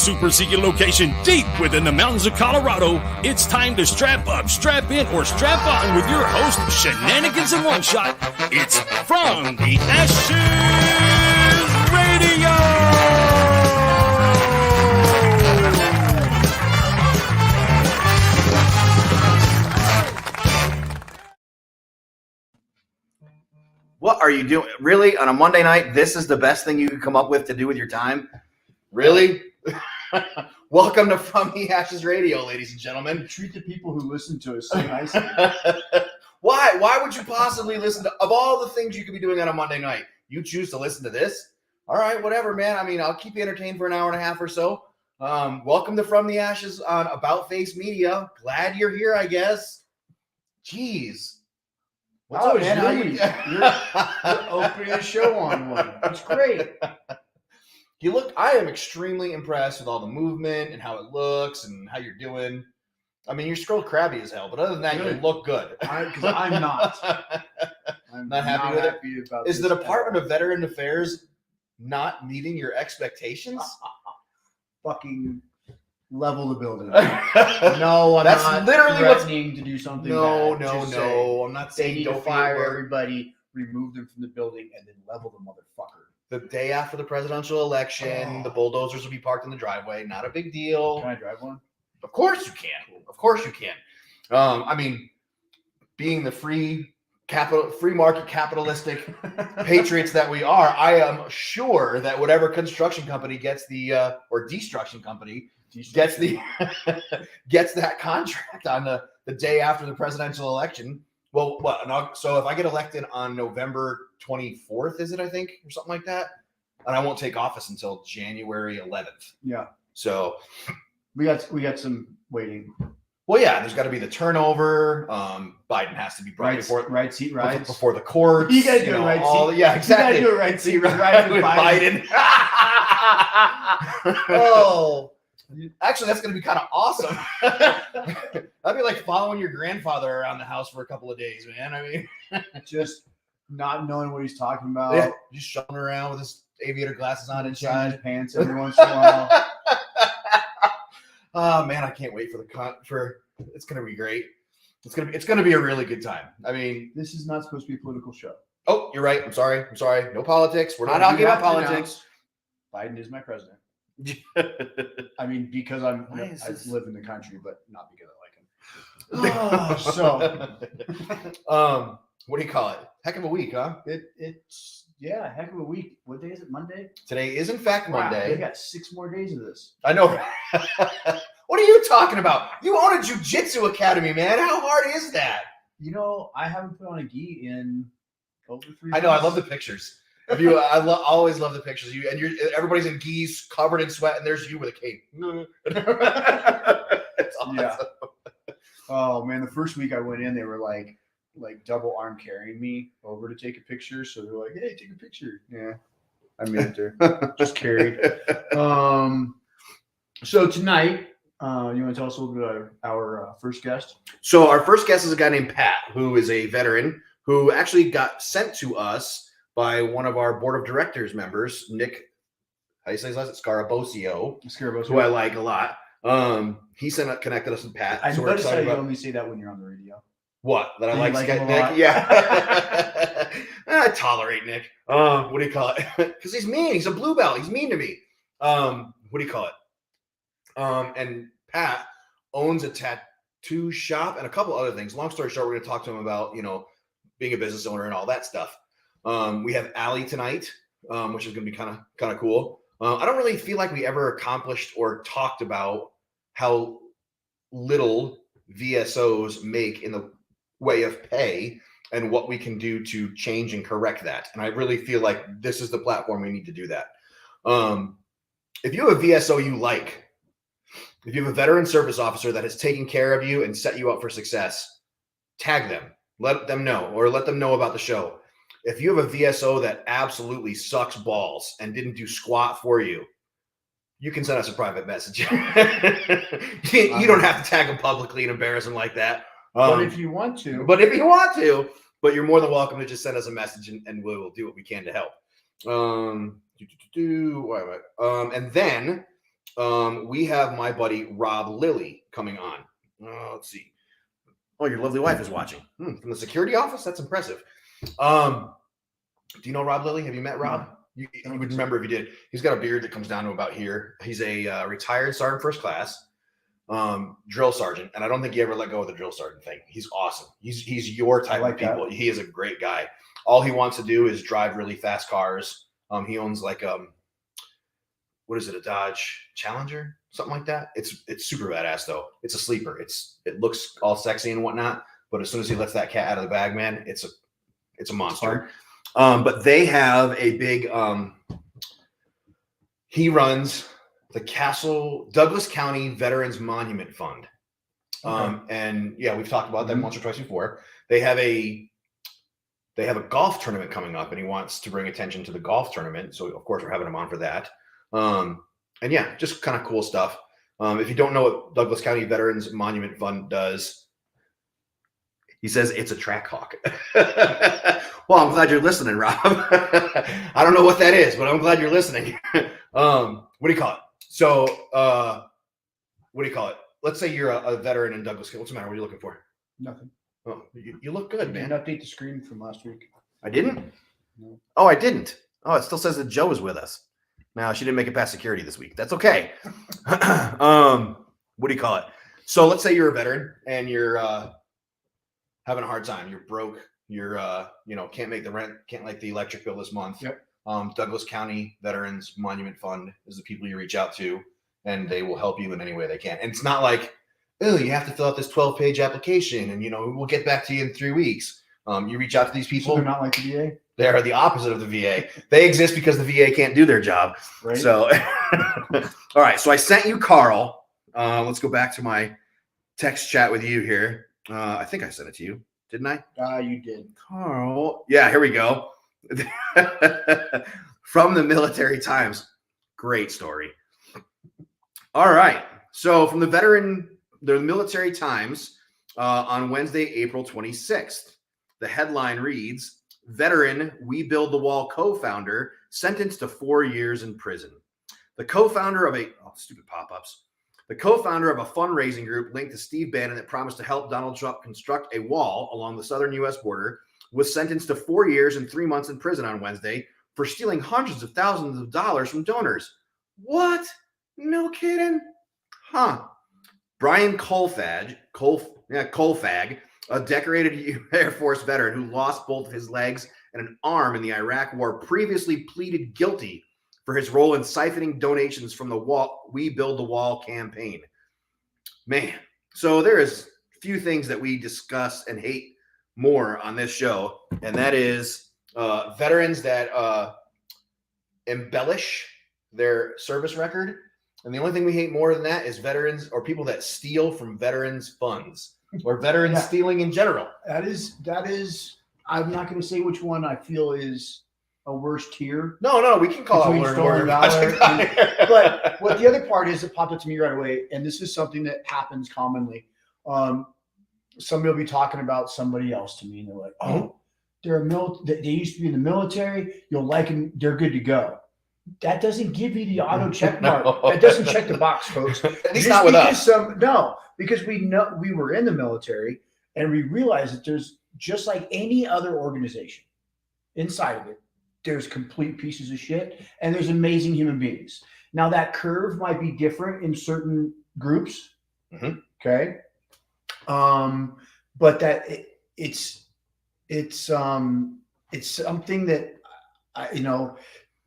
super secret location deep within the mountains of Colorado, it's time to strap up, strap in, or strap on with your host, Shenanigans in One Shot. It's From the Ashes Radio! What are you doing? Really? On a Monday night, this is the best thing you could come up with to do with your time? Really? Welcome to From the Ashes Radio, ladies and gentlemen. Treat the people who listen to us so nicely. Why? Why would you possibly listen to, of all the things you could be doing on a Monday night, you choose to listen to this? All right, whatever, man. I mean, I'll keep you entertained for an hour and a half or so. Welcome to From the Ashes on About Face Media. Glad you're here, I guess. Jeez. What's up, man? You're opening a show on one. It's great. I am extremely impressed with all the movement and how it looks and how you're doing. I mean, you're scroll crabby as hell, but other than that, you look good. Because I'm not. I'm not happy with it. About Is the Department of Veteran Affairs not meeting your expectations? Fucking level the building. No, I'm That's not literally threatening to do something No, bad. no, Just no. say I'm not they saying need to don't fire fire everybody, remove them from the building, and then level the motherfucker. The day after the presidential election, the bulldozers will be parked in the driveway. Not a big deal. Can I drive one? Of course you can. Of course you can. I mean, being the free market capitalistic patriots that we are, I am sure that whatever construction company gets the or destruction company gets that contract on the day after the presidential election. Well, so if I get elected on November 24th, is it, I think, or something like that? And I won't take office until January 11th. Yeah. So we got some waiting. Well, yeah, there's got to be the turnover. Biden has to be brought right seat rides before the courts. You got to do a right seat. Yeah, exactly. You got to do a right seat ride with Biden. Oh, actually, that's going to be kind of awesome. That'd be like following your grandfather around the house for a couple of days, man. I mean, just not knowing what he's talking about. Yeah, just shuffling around with his aviator glasses on inside his pants every once in a while. Oh man, I can't wait for it's gonna be great. It's gonna be a really good time. I mean, this is not supposed to be a political show. Oh, you're right. I'm sorry. No politics. We're not talking about politics. Biden is my president. I mean, because I live in the country, but not because I like him. What do you call it? Heck of a week, huh? It's heck of a week. What day is it? Monday? Today is in fact Monday. They got 6 more days of this. I know. What are you talking about? You own a jiu-jitsu academy, man. How hard is that? You know, I haven't put on a gi in over 3 months. I know. I love the pictures. I always love the pictures. Everybody's in gis, covered in sweat, and there's you with a cape. It's awesome. Yeah. Oh man, the first week I went in, they were like double arm carrying me over to take a picture. So they're like, "Hey, take a picture." Yeah, I made it there. Just carried. So tonight, you want to tell us a little bit about our first guest? So our first guest is a guy named Pat, who is a veteran who actually got sent to us by one of our board of directors members, Nick. How do you say his last name? Scarabosio, who I like a lot. He connected us with Pat. I noticed how you only say that when you're on the radio. What? That I like him Nick? Yeah. I tolerate Nick. What do you call it? Because he's mean. He's a blue belt. He's mean to me. What do you call it? And Pat owns a tattoo shop and a couple other things. Long story short, we're going to talk to him about, being a business owner and all that stuff. We have Allie tonight, which is going to be kind of cool. I don't really feel like we ever accomplished or talked about how little VSOs make in the way of pay and what we can do to change and correct that. And I really feel like this is the platform we need to do that. If you have a VSO you like, if you have a veteran service officer that has taken care of you and set you up for success, tag them, let them know, or let them know about the show. If you have a VSO that absolutely sucks balls and didn't do squat for you, you can send us a private message. You don't have to tag them publicly and embarrass them like that. But if you want to. But you're more than welcome to just send us a message and we will do what we can to help. And then we have my buddy Rob Lilly coming on. Let's see. Oh, your lovely wife is watching from the security office. That's impressive. Do you know Rob Lilly? Have you met Rob? You would remember if you did. He's got a beard that comes down to about here. He's a retired sergeant first class, drill sergeant, and I don't think he ever let go of the drill sergeant thing. He's awesome. He's your type of people. That. He is a great guy. All he wants to do is drive really fast cars. He owns like what is it, a Dodge Challenger, something like that. It's super badass though. It's a sleeper. It looks all sexy and whatnot, but as soon as he lets that cat out of the bag, man, it's a monster. But they have a big. He runs the Douglas County Veterans Monument Fund, and yeah, we've talked about that once or twice before. They have a golf tournament coming up, and he wants to bring attention to the golf tournament. So of course we're having him on for that. And yeah, just kind of cool stuff. If you don't know what Douglas County Veterans Monument Fund does, he says it's a track hawk. Well, I'm glad you're listening, Rob. I don't know what that is, but I'm glad you're listening. What do you call it? So, what do you call it? Let's say you're a veteran in Douglas County. What's the matter? What are you looking for? Nothing. Oh, you look good, man. Didn't update the screen from last week. I didn't? No. Oh, I didn't. Oh, it still says that Joe is with us. Now, she didn't make it past security this week. That's okay. What do you call it? So let's say you're a veteran and you're having a hard time. You're broke. You're can't make the rent, can't make the electric bill this month. Yep. Douglas County Veterans Monument Fund is the people you reach out to, and they will help you in any way they can. And it's not like, oh, you have to fill out this 12-page application, and we'll get back to you in 3 weeks. You reach out to these people. So they're not like the VA? They are the opposite of the VA. They exist because the VA can't do their job. Right. So, all right. So I sent you Carl. Let's go back to my text chat with you here. I think I sent it to you. Didn't I? You did. Carl. Yeah, here we go. From the Military Times. Great story. All right. So from the Military Times on Wednesday, April 26th, the headline reads, Veteran We Build the Wall co-founder sentenced to 4 years in prison. The co-founder of The co-founder of a fundraising group linked to Steve Bannon that promised to help Donald Trump construct a wall along the southern U.S. border was sentenced to 4 years and 3 months in prison on Wednesday for stealing hundreds of thousands of dollars from donors. What? No kidding? Huh. Brian Colfag, a decorated Air Force veteran who lost both of his legs and an arm in the Iraq War, previously pleaded guilty for his role in siphoning donations from the We Build the Wall campaign. Man, so there is few things that we discuss and hate more on this show, and that is veterans that embellish their service record. And the only thing we hate more than that is veterans or people that steal from veterans' funds or veterans stealing in general. That is. I'm not going to say which one I feel is a worse tier. No, we can call it stolen valor. But what the other part is that popped up to me right away, and this is something that happens commonly. Somebody will be talking about somebody else to me, and they're like, "Oh, they used to be in the military. You'll like them. They're good to go." That doesn't give you the auto check mark. No. That doesn't check the box, folks. At least not with us. Because we know we were in the military, and we realize that there's just like any other organization inside of it. There's complete pieces of shit, and there's amazing human beings. Now that curve might be different in certain groups. Mm-hmm. Okay. But that it's something that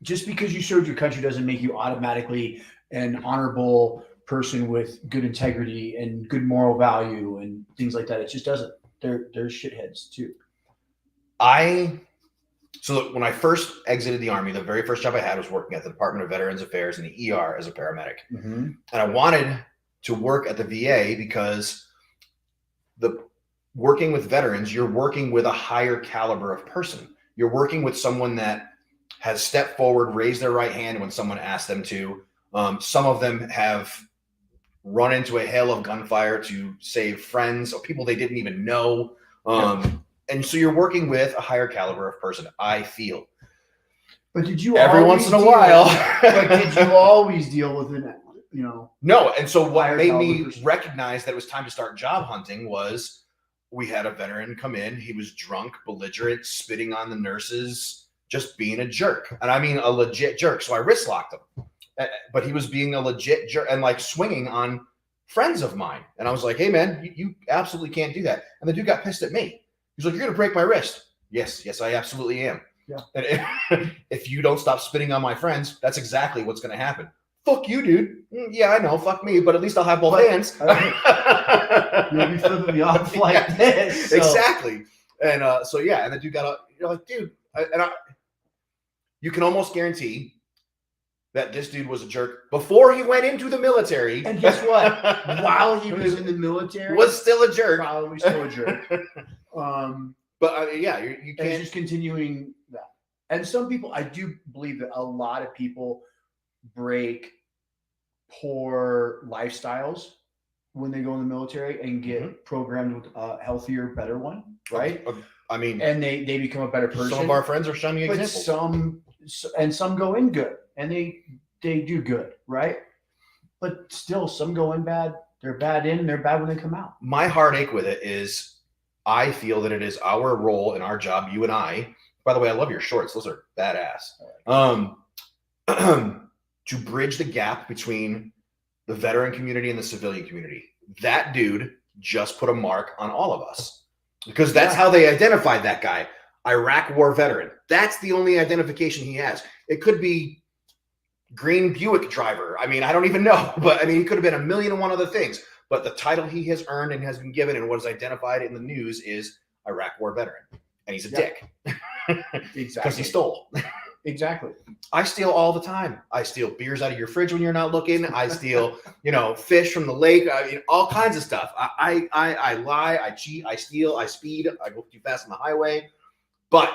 just because you served your country doesn't make you automatically an honorable person with good integrity and good moral value and things like that. It just doesn't. There's shitheads too. So when I first exited the Army, the very first job I had was working at the Department of Veterans Affairs in the ER as a paramedic. Mm-hmm. And I wanted to work at the VA because working with veterans, you're working with a higher caliber of person. You're working with someone that has stepped forward, raised their right hand when someone asked them to. Some of them have run into a hail of gunfire to save friends or people they didn't even know. And so you're working with a higher caliber of person, I feel. But did you every once in a while? But did you always deal with No. And so what higher made caliber me person. recognize that it was time to start job hunting was we had a veteran come in. He was drunk, belligerent, spitting on the nurses, just being a jerk. And I mean a legit jerk. So I wrist locked him. But he was being a legit jerk and like swinging on friends of mine. And I was like, hey, man, you absolutely can't do that. And the dude got pissed at me. He's like, you're going to break my wrist. Yes, I absolutely am. Yeah. And if you don't stop spitting on my friends, that's exactly what's going to happen. Fuck you, dude. Yeah, I know. Fuck me. But at least I'll have both hands. You'll be flipping me off like this. So. Exactly. And so, yeah. And the dude you're like, dude. You can almost guarantee that this dude was a jerk before he went into the military. And guess what? While he was in the military, was still a jerk. Probably still a jerk. But yeah, you can't just continuing that. And some people, I do believe that a lot of people break poor lifestyles when they go in the military and get programmed with a healthier, better one, right? I mean, and they become a better person. Some of our friends are shining but examples. Some go in good and they do good, right? But still, some go in bad. They're bad in, and they're bad when they come out. My heartache with it is I feel that it is our role in our job, you and I. By the way, I love your shorts. Those are badass. To bridge the gap between the veteran community and the civilian community. That dude just put a mark on all of us because that's how they identified that guy. Iraq war veteran. That's the only identification he has. It could be green Buick driver. I mean, I don't even know, but I mean, he could have been 1,000,001 other things. But the title he has earned and has been given and what is identified in the news is Iraq war veteran. And he's a dick. Exactly. Because he stole. Exactly. I steal all the time. I steal beers out of your fridge when you're not looking. I steal, fish from the lake. I mean, all kinds of stuff. I lie. I cheat. I steal. I speed. I go too fast on the highway. But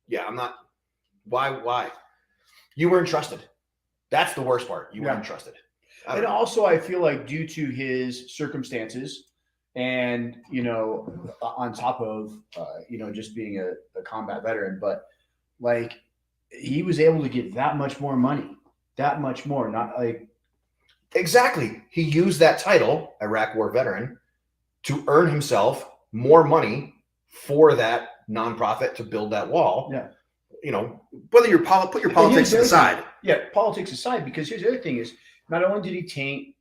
yeah, I'm not. Why? You weren't trusted. That's the worst part. You weren't trusted. And also, I feel like due to his circumstances, and on top of just being a combat veteran, but like he was able to get that much more money, that much more. Not like exactly. He used that title, Iraq war veteran, to earn himself more money for that nonprofit to build that wall. Yeah. Whether you put your politics to the side. Yeah, politics aside, because here's the other thing is not only did he taint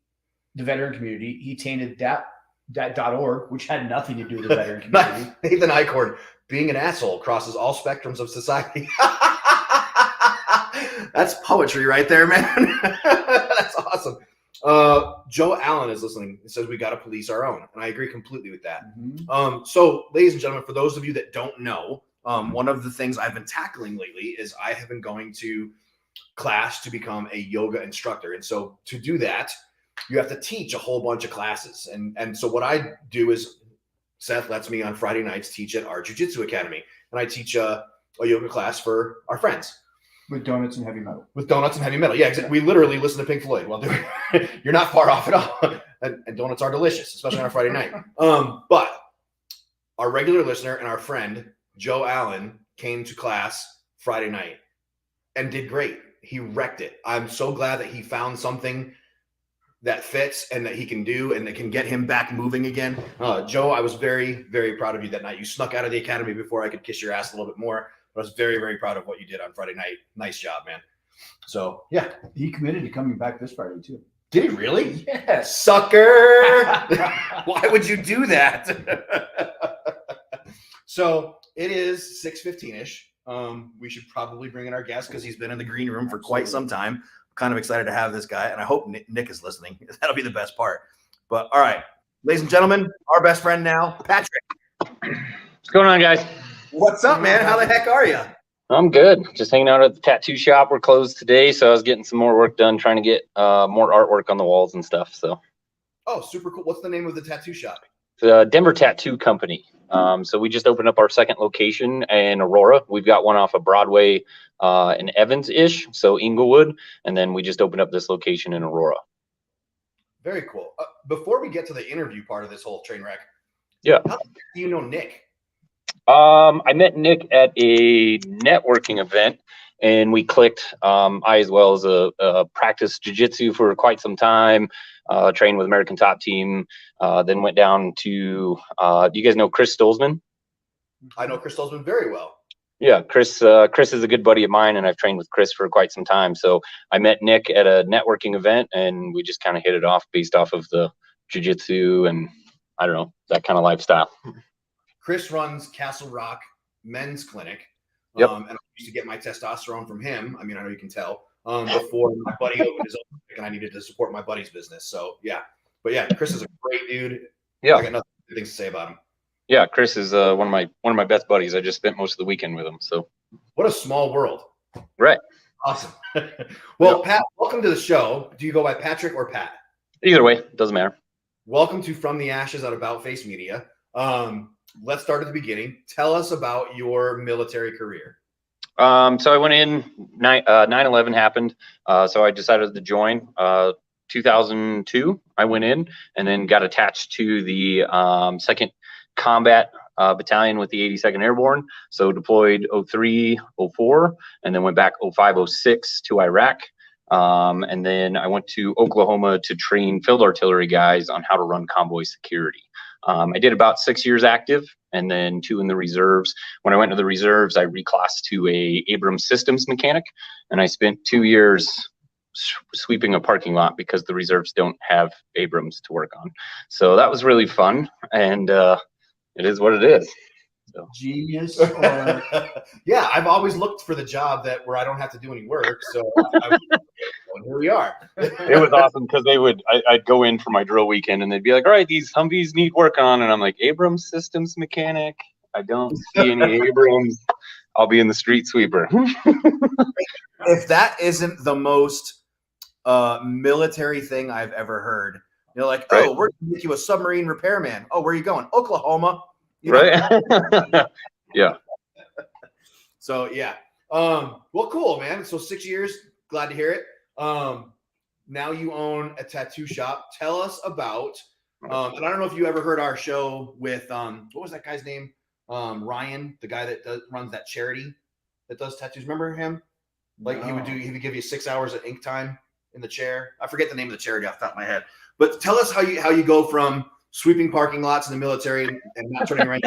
the veteran community, he tainted that .org, which had nothing to do with the veteran community. Nathan Eichhorn, being an asshole crosses all spectrums of society. That's poetry right there, man. That's awesome. Joe Allen is listening. He says we got to police our own, and I agree completely with that. Mm-hmm. So, ladies and gentlemen, for those of you that don't know, one of the things I've been tackling lately is I have been going to class to become a yoga instructor, and so to do that, you have to teach a whole bunch of classes. And so what I do is Seth lets me on Friday nights teach at our jiu-jitsu academy, and I teach a yoga class for our friends. With donuts and heavy metal. With donuts and heavy metal. Yeah, exactly. We literally listen to Pink Floyd while doing it. You're not far off at all. And donuts are delicious, especially on a Friday night. But our regular listener and our friend, Joe Allen, came to class Friday night and did great. He wrecked it. I'm so glad that he found something that fits and that he can do and that can get him back moving again. Joe, I was very, very proud of you that night. You snuck out of the academy before I could kiss your ass a little bit more. But I was very, very proud of what you did on Friday night. Nice job, man. So, yeah. He committed to coming back this Friday, too. Did he really? Yes. Sucker. Why would you do that? So, it is 6:15-ish. We should probably bring in our guest because he's been in the green room for quite some time. I'm kind of excited to have this guy, and I hope Nick is listening. That'll be the best part. But, all right. Ladies and gentlemen, our best friend now, Patrick. What's going on, guys? What's up, man? How the heck are you? I'm good. Just hanging out at the tattoo shop. We're closed today, so I was getting some more work done, trying to get more artwork on the walls and stuff. So, oh, super cool. What's the name of the tattoo shop? The Denver Tattoo Company. So we just opened up our second location in Aurora. We've got one off of Broadway in Evans-ish, so Inglewood, and then we just opened up this location in Aurora. Very cool. Before we get to the interview part of this whole train wreck, how do you know Nick? I met Nick at a networking event, and we clicked. I, as well as practiced jiu-jitsu for quite some time, trained with American Top Team, then went down to, do you guys know Chris Stolzman? I know Chris Stolzman very well. Yeah, Chris is a good buddy of mine, and I've trained with Chris for quite some time. So I met Nick at a networking event, and we just kind of hit it off based off of the jiu-jitsu and, I don't know, that kind of lifestyle. Chris runs Castle Rock Men's Clinic. Yep. And I used to get my testosterone from him. I mean, I know you can tell. Before my buddy opened his own clinic, and I needed to support my buddy's business. So yeah, but yeah, Chris is a great dude. Yeah, I got nothing good things to say about him. Yeah, Chris is one of my best buddies. I just spent most of the weekend with him. So what a small world. Right. Awesome. Well, Pat, welcome to the show. Do you go by Patrick or Pat? Either way, doesn't matter. Welcome to From the Ashes at About Face Media. Let's start at the beginning. Tell us about your military career. So I went in, 9/11 happened. So I decided to join. 2002, I went in and then got attached to the 2nd Combat Battalion with the 82nd Airborne. So deployed 03, 04, and then went back 05, 06 to Iraq. And then I went to Oklahoma to train field artillery guys on how to run convoy security. I did about 6 years active and then 2 in the reserves. When I went to the reserves, I reclassed to a Abrams systems mechanic, and I spent 2 years sweeping a parking lot because the reserves don't have Abrams to work on. So that was really fun, and it is what it is. So. Genius. Yeah, I've always looked for the job where I don't have to do any work. So here we are. It was awesome because I'd go in for my drill weekend and they'd be like, all right, these Humvees need work on. And I'm like, Abrams systems mechanic. I don't see any Abrams. I'll be in the street sweeper. If that isn't the most military thing I've ever heard, you're like, oh, right. We're going to make you a submarine repairman. Oh, where are you going? Oklahoma. You know? Right. Yeah. So yeah. Well, cool, man. So 6 years. Glad to hear it. Now you own a tattoo shop. Tell us about. And I don't know if you ever heard our show with what was that guy's name? Ryan, the guy that runs that charity that does tattoos. Remember him? Like he would give you 6 hours of ink time in the chair. I forget the name of the charity off the top of my head. But tell us how you go from sweeping parking lots in the military and not turning around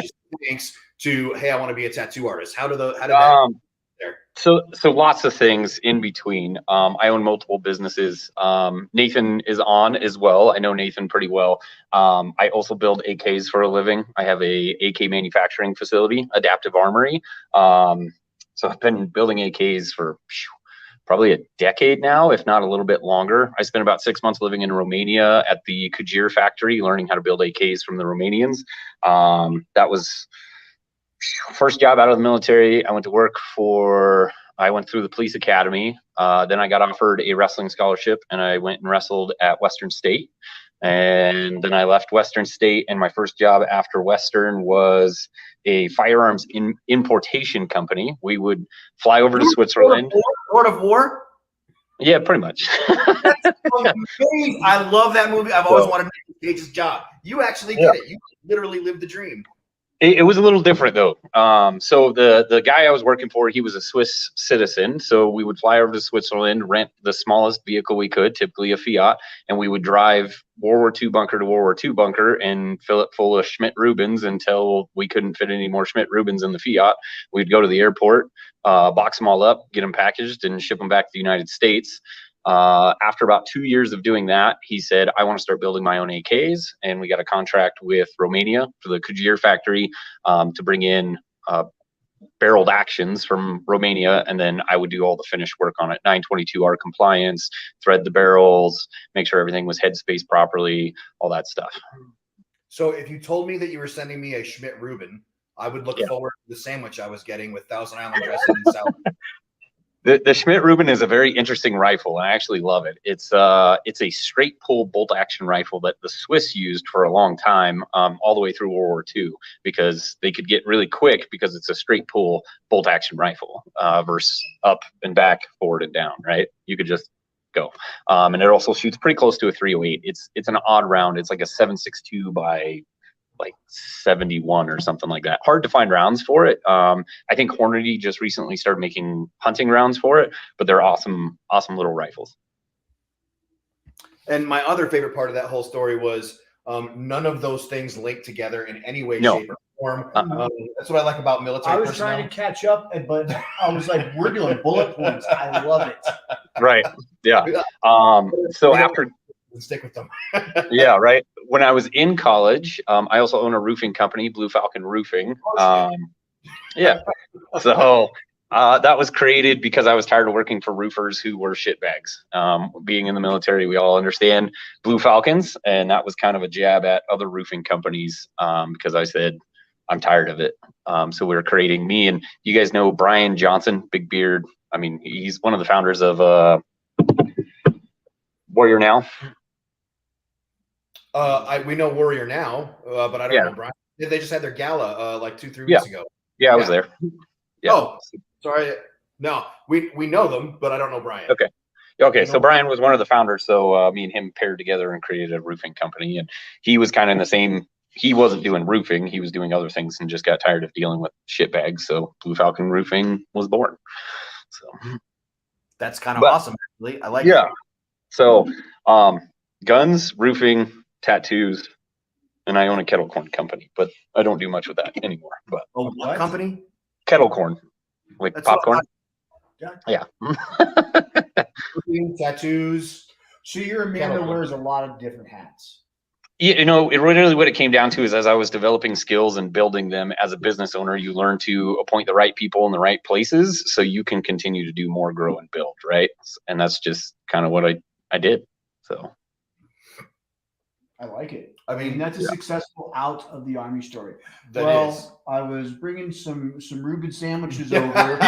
inks to, hey, I want to be a tattoo artist. How did that there? So lots of things in between. I own multiple businesses. Nathan is on as well. I know Nathan pretty well. I also build AKs for a living. I have a AK manufacturing facility, Adaptive Armory. So I've been building AKs for probably a decade now, if not a little bit longer. I spent about 6 months living in Romania at the Kajir factory, learning how to build AKs from the Romanians. That was first job out of the military. I went through the police academy. Then I got offered a wrestling scholarship and I went and wrestled at Western State. And then I left Western State, and my first job after Western was a firearms importation company. We would fly over to Switzerland. Lord of War? Yeah, pretty much. I love that movie. I've always wanted to make Cage's job. You actually did it. You literally lived the dream. It was a little different though. So the guy I was working for, he was a Swiss citizen. So we would fly over to Switzerland, rent the smallest vehicle we could, typically a Fiat, and we would drive World War II bunker to World War II bunker and fill it full of Schmidt-Rubens until we couldn't fit any more Schmidt-Rubens in the Fiat. We'd go to the airport, box them all up, get them packaged, and ship them back to the United States. After about 2 years of doing that, he said, I want to start building my own AKs. And we got a contract with Romania for the Kajir factory to bring in barreled actions from Romania. And then I would do all the finished work on it. 922R compliance, thread the barrels, make sure everything was headspace properly, all that stuff. So if you told me that you were sending me a Schmidt-Reuben, I would look forward to the sandwich I was getting with Thousand Island dressing and salad. The Schmidt-Reuben is a very interesting rifle, and I actually love it. It's a straight pull bolt action rifle that the Swiss used for a long time, all the way through World War II, because they could get really quick because it's a straight pull bolt action rifle versus up and back, forward and down, right? You could just go. And it also shoots pretty close to a .308. It's an odd round. It's like a 7.62 by like 71 or something like that. Hard to find rounds for it. I think Hornady just recently started making hunting rounds for it, but they're awesome little rifles. And my other favorite part of that whole story was none of those things linked together in any way, No. shape, or form. That's what I like about military I was personnel. trying to catch up, but I was like, we're doing bullet points. I love it. Right. Yeah. So after, stick with them. yeah, right. When I was in college, I also own a roofing company, Blue Falcon Roofing. Yeah. So that was created because I was tired of working for roofers who were shitbags. Being in the military, we all understand Blue Falcons, and that was kind of a jab at other roofing companies because I said, I'm tired of it. So we were creating, me and you guys know Brian Johnson, big beard. I mean, he's one of the founders of Warrior Now. We know Warrior Now, but I don't know Brian. They just had their gala like 2-3 weeks ago. Yeah, I was there. Yeah. Oh, sorry. No, we know them, but I don't know Brian. Okay. So Brian was one of the founders. So me and him paired together and created a roofing company, and he was kind of in the same. He wasn't doing roofing; he was doing other things, and just got tired of dealing with shitbags. So Blue Falcon Roofing was born. So that's kind of awesome. Actually, I like. Yeah. So guns, roofing, tattoos, and I own a kettle corn company, but I don't do much with that anymore. But what company? Kettle corn, like That's popcorn. Yeah. Tattoos. So you're a man that wears a lot of different hats. Yeah, you know, it really what it came down to is as I was developing skills and building them as a business owner, you learn to appoint the right people in the right places so you can continue to do more, grow, and build, right? And that's just kind of what I did. So I like it. I mean, that's a successful out of the Army story. That is. I was bringing some Reuben sandwiches over.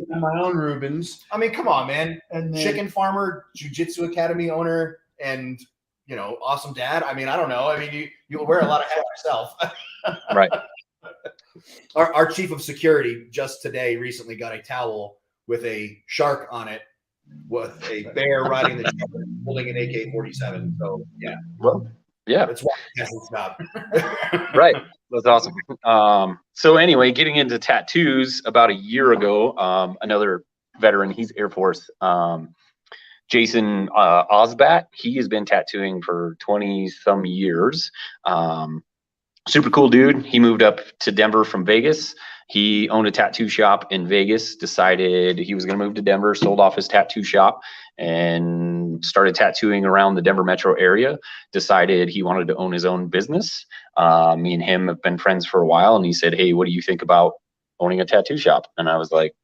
My own Reubens. I mean, come on, man. And then, chicken farmer, jiu-jitsu academy owner, and awesome dad. I mean, I don't know. I mean, you wear a lot of hats yourself. Right. Our chief of security just recently got a towel with a shark on it, with a bear riding the shark, holding an AK-47. So yeah. Well, yeah. That's why he has his job. Right. That's awesome. So anyway, getting into tattoos, about a year ago, another veteran, he's Air Force, Jason Osbat, he has been tattooing for 20 some years. Super cool dude. He moved up to Denver from Vegas. He owned a tattoo shop in Vegas, decided he was going to move to Denver, sold off his tattoo shop and started tattooing around the Denver metro area, decided he wanted to own his own business. Me and him have been friends for a while, and he said, hey, what do you think about owning a tattoo shop? And I was like,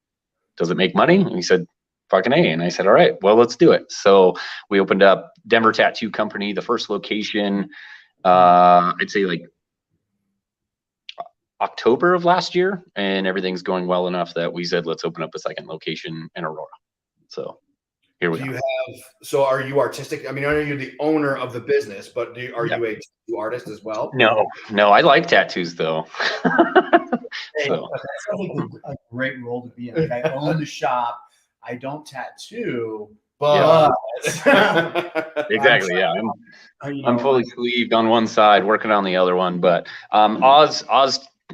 does it make money? And he said, fucking A. And I said, all right, well, let's do it. So we opened up Denver Tattoo Company, the first location, I'd say like October of last year, and everything's going well enough that we said, let's open up a second location in Aurora. So here we are. So are you artistic? I mean, I know you're the owner of the business, but are you a tattoo artist as well? No, I like tattoos though. So. That sounds like a great role to be in. Like, I own the shop. I don't tattoo, but exactly. Yeah, I'm fully sleeved on one side, working on the other one. But Oz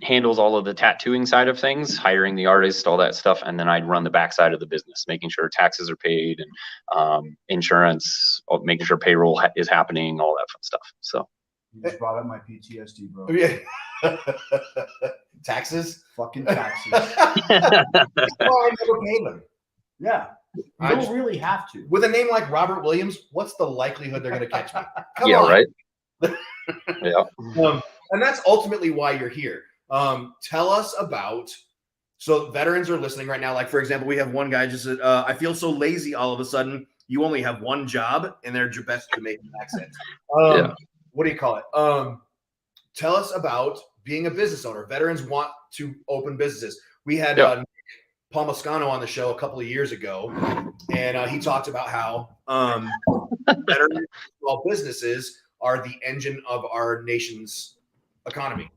handles all of the tattooing side of things, hiring the artist, all that stuff, and then I'd run the back side of the business, making sure taxes are paid and insurance, making sure payroll is happening, all that fun stuff. So you just brought up my PTSD, bro. Yeah. Taxes? Fucking taxes. I never paid them. Yeah. You don't really have to. With a name like Robert Williams, what's the likelihood they're going to catch me? Come on. Right. Yeah. And that's ultimately why you're here. Tell us about, so veterans are listening right now. Like, for example, we have one guy just said, I feel so lazy all of a sudden. You only have one job, and they're your best to make an accent. What do you call it? Tell us about being a business owner. Veterans want to open businesses. We had Paul Moscano on the show a couple of years ago, and he talked about how veteran small businesses are the engine of our nation's economy.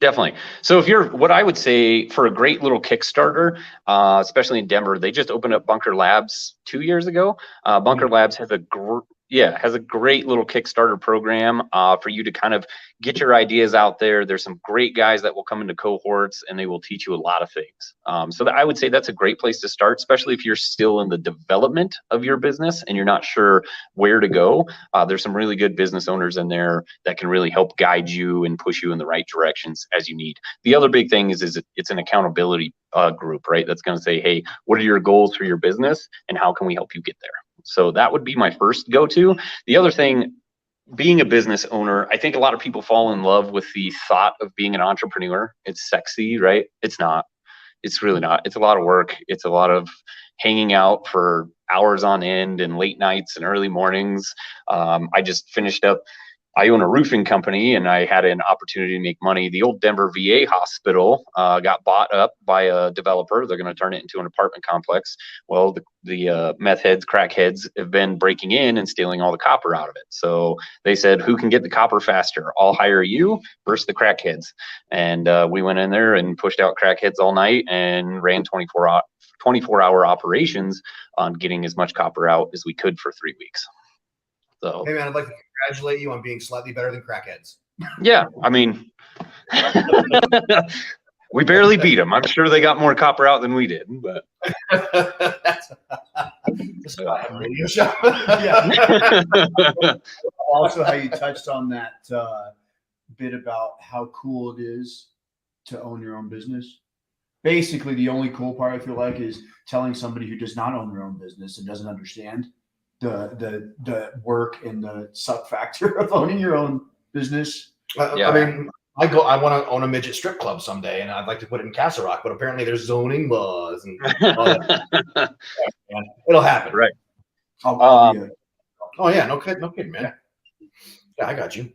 Definitely. So if you're, what I would say for a great little Kickstarter, especially in Denver, they just opened up Bunker Labs 2 years ago. Bunker Labs has has a great little Kickstarter program for you to kind of get your ideas out there. There's some great guys that will come into cohorts and they will teach you a lot of things. So I would say that's a great place to start, especially if you're still in the development of your business and you're not sure where to go. There's some really good business owners in there that can really help guide you and push you in the right directions as you need. The other big thing is it's an accountability group, right? That's going to say, hey, what are your goals for your business and how can we help you get there? So that would be my first go-to. The other thing, being a business owner, I think a lot of people fall in love with the thought of being an entrepreneur. It's sexy, right? It's not. It's really not. It's a lot of work. It's a lot of hanging out for hours on end and late nights and early mornings. I just finished up. I own a roofing company and I had an opportunity to make money. The old Denver VA hospital got bought up by a developer. They're going to turn it into an apartment complex. Well, the meth heads, crack heads have been breaking in and stealing all the copper out of it. So they said, who can get the copper faster? I'll hire you versus the crackheads. And we went in there and pushed out crackheads all night and ran 24-hour operations on getting as much copper out as we could for 3 weeks. So, hey man, I'd like to congratulate you on being slightly better than crackheads. yeah, I mean, we barely beat them. I'm sure they got more copper out than we did, but That's a radio show. Yeah. Also, how you touched on that bit about how cool it is to own your own business. Basically, the only cool part I feel like is telling somebody who does not own their own business and doesn't understand the work and the suck factor of owning your own business. Yeah. I mean, I want to own a midget strip club someday, and I'd like to put it in Castle Rock, but apparently there's zoning laws and all that. Yeah, it'll happen. Right. Oh yeah, no kidding, man. Yeah, I got you.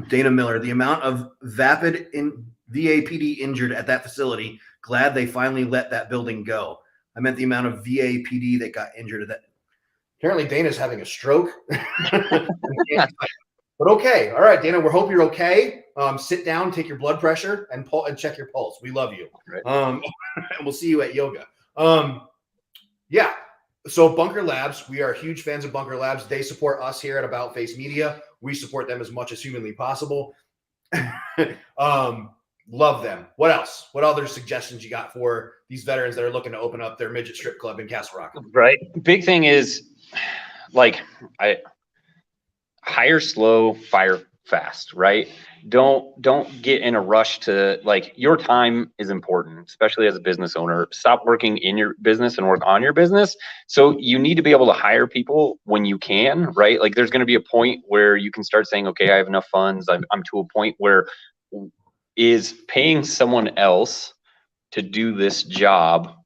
Dana Miller, the amount of VAPD injured at that facility. Glad they finally let that building go. I meant the amount of VAPD that got injured at that. Apparently Dana's having a stroke. But okay. All right, Dana, we hope you're okay. Sit down, take your blood pressure and check your pulse. We love you. Right. And we'll see you at yoga. Yeah. So Bunker Labs, we are huge fans of Bunker Labs. They support us here at About Face Media. We support them as much as humanly possible. Love them. What else? What other suggestions you got for these veterans that are looking to open up their midget strip club in Castle Rock? Right. Big thing is like hire slow, fire fast, right? Don't get in a rush to, like, your time is important, especially as a business owner. Stop working in your business and work on your business. So you need to be able to hire people when you can, right? Like there's going to be a point where you can start saying, okay, I have enough funds. I'm to a point where is paying someone else to do this job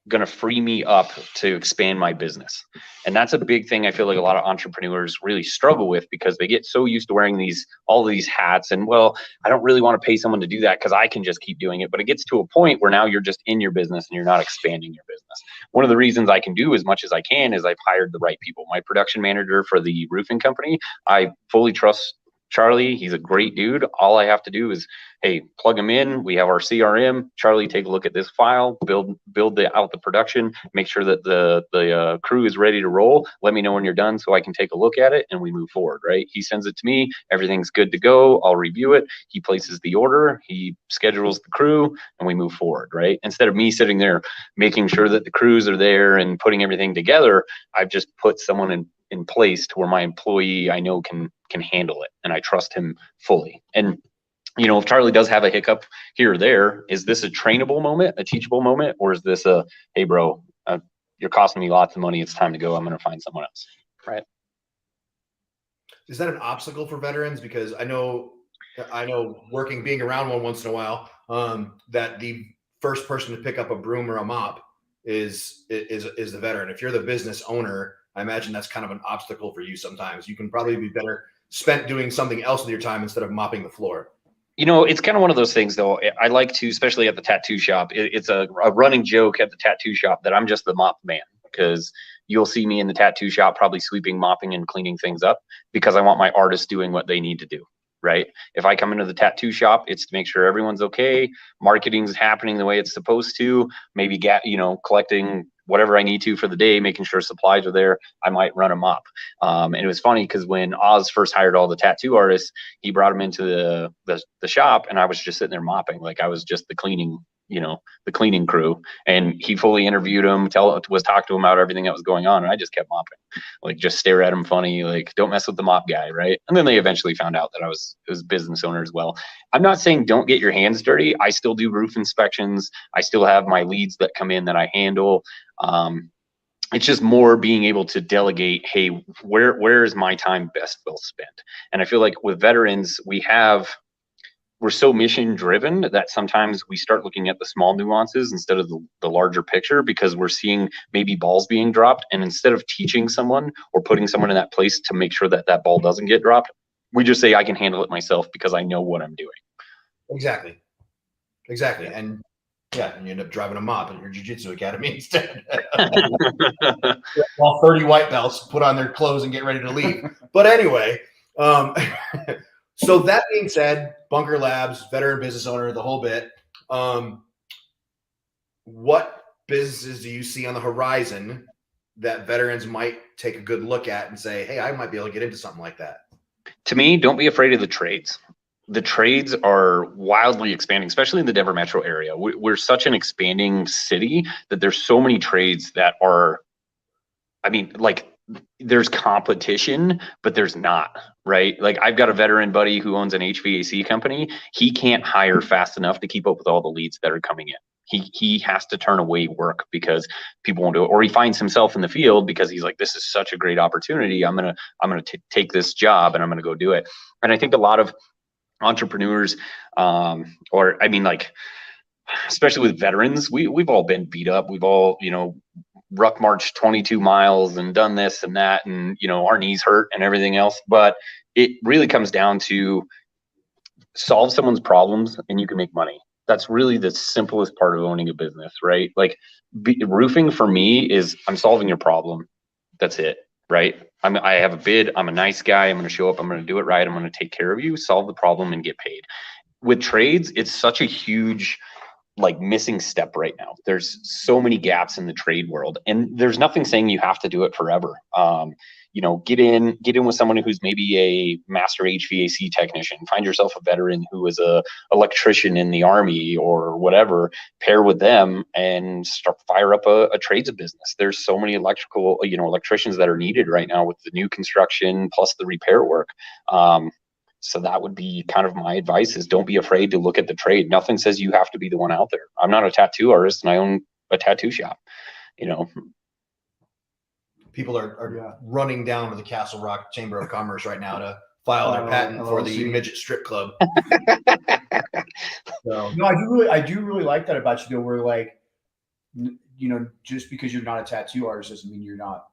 going to free me up to expand my business? And that's a big thing I feel like a lot of entrepreneurs really struggle with, because they get so used to wearing all these hats and, well, I don't really want to pay someone to do that because I can just keep doing it. But it gets to a point where now you're just in your business and you're not expanding your business. One of the reasons I can do as much as I can is I've hired the right people. My production manager for the roofing company, I fully trust Charlie. He's a great dude. All I have to do is, hey, plug him in. We have our CRM. Charlie, take a look at this file, build out the production, make sure that the crew is ready to roll. Let me know when you're done so I can take a look at it and we move forward, right? He sends it to me. Everything's good to go. I'll review it. He places the order. He schedules the crew and we move forward, right? Instead of me sitting there making sure that the crews are there and putting everything together, I've just put someone in place to where my employee I know can handle it and I trust him fully. And you know, if Charlie does have a hiccup here or there, is this a trainable moment, a teachable moment, or is this a, hey bro, you're costing me lots of money, it's time to go, I'm going to find someone else, right? Is that an obstacle for veterans? Because I know being around one once in a while, that the first person to pick up a broom or a mop is the veteran. If you're the business owner, I imagine that's kind of an obstacle for you sometimes. You can probably be better spent doing something else with your time instead of mopping the floor. You know, it's kind of one of those things, though. I like to, especially at the tattoo shop, it's a running joke at the tattoo shop that I'm just the mop man, because you'll see me in the tattoo shop probably sweeping, mopping, and cleaning things up because I want my artists doing what they need to do, right? If I come into the tattoo shop, it's to make sure everyone's okay, marketing's happening the way it's supposed to, maybe collecting whatever I need to for the day, making sure supplies are there. I might run a mop. And it was funny because when Oz first hired all the tattoo artists, he brought them into the shop, and I was just sitting there mopping. Like I was just the cleaning crew, and he fully interviewed him, was talking to him about everything that was going on, and I just kept mopping, like just stare at him funny, like don't mess with the mop guy, right? And then they eventually found out that I was a business owner as well. I'm not saying don't get your hands dirty. I still do roof inspections. I still have my leads that come in that I handle. It's just more being able to delegate, hey, where is my time best well spent? And I feel like with veterans, we're so mission driven that sometimes we start looking at the small nuances instead of the larger picture, because we're seeing maybe balls being dropped. And instead of teaching someone or putting someone in that place to make sure that ball doesn't get dropped, we just say, I can handle it myself because I know what I'm doing. Exactly. And yeah, and you end up driving a mop in your jiu-jitsu academy instead. While 30 white belts put on their clothes and get ready to leave. But anyway, so that being said, Bunker Labs, veteran business owner, the whole bit. What businesses do you see on the horizon that veterans might take a good look at and say, hey, I might be able to get into something like that? To me, don't be afraid of the trades. The trades are wildly expanding, especially in the Denver metro area. We're such an expanding city that there's so many trades that are, I mean, like, there's competition, but there's not, right? Like I've got a veteran buddy who owns an HVAC company. He can't hire fast enough to keep up with all the leads that are coming in. He has to turn away work because people won't do it, or he finds himself in the field because he's like, this is such a great opportunity. I'm gonna take this job and I'm gonna go do it. And I think a lot of entrepreneurs, or I mean, like, especially with veterans, we've all been beat up. We've all, ruck march 22 miles and done this and that, and our knees hurt and everything else. But it really comes down to solve someone's problems and you can make money. That's really the simplest part of owning a business, right? Like roofing for me is I'm solving your problem. That's it, right? I have a bid. I'm a nice guy. I'm going to show up. I'm going to do it right. I'm going to take care of you, solve the problem, and get paid. With trades, it's such a huge missing step right now. There's so many gaps in the trade world, and there's nothing saying you have to do it forever. Get in with someone who's maybe a master HVAC technician. Find yourself a veteran who is a electrician in the Army or whatever. Pair with them and fire up a trades business. There's so many electricians that are needed right now with the new construction plus the repair work. So that would be kind of my advice, is don't be afraid to look at the trade. Nothing says you have to be the one out there. I'm not a tattoo artist and I own a tattoo shop, People are running down to the Castle Rock Chamber of Commerce right now to file their patent for the midget strip club. So. No, I do really like that about you, though, where just because you're not a tattoo artist doesn't mean you're not,